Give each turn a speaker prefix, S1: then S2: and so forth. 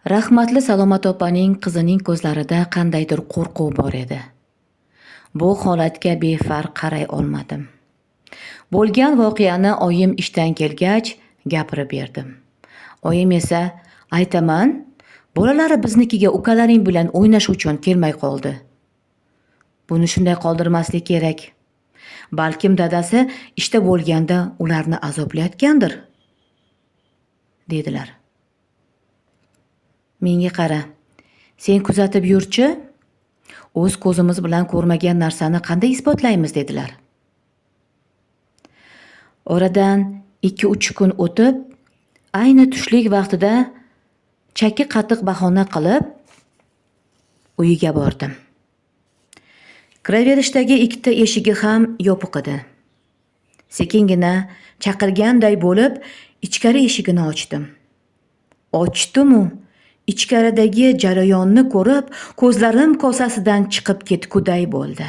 S1: Rahmatli Salomat opaning qizining ko'zlarida qandaydir qo'rquv bor edi. Bu holatga befarq qaray olmadim. Bo'lgan voqeani oyim ishdan kelgach gapirib berdim. Oyim esa, aytaman, bolalari biznikiga ukalaring bilan o'ynash uchun kelmay qoldi. Buni shunday qoldirmaslik kerak. Balkim dadasi ishda bo'lganda ularni azoblayotgandir, dedilar. Menga qara, sen kuzatib yurchi, o'z ko'zimiz bilan ko'rmagan narsani qanday isbotlaymiz, dedilar. Oradan 2-3 kun o'tib, ayni tushlik vaqtida chakki qattiq bahona qilib uyiga bordim. Kiraverishdagi ikkita eshigi ham yopiq edi. Sekingina chaqirganday bo'lib, ichkari eshigini ochdim. Ochdim-u, ichkaridagi jarayonni ko'rib, ko'zlarim kosasidan chiqib ketguday bo'ldi.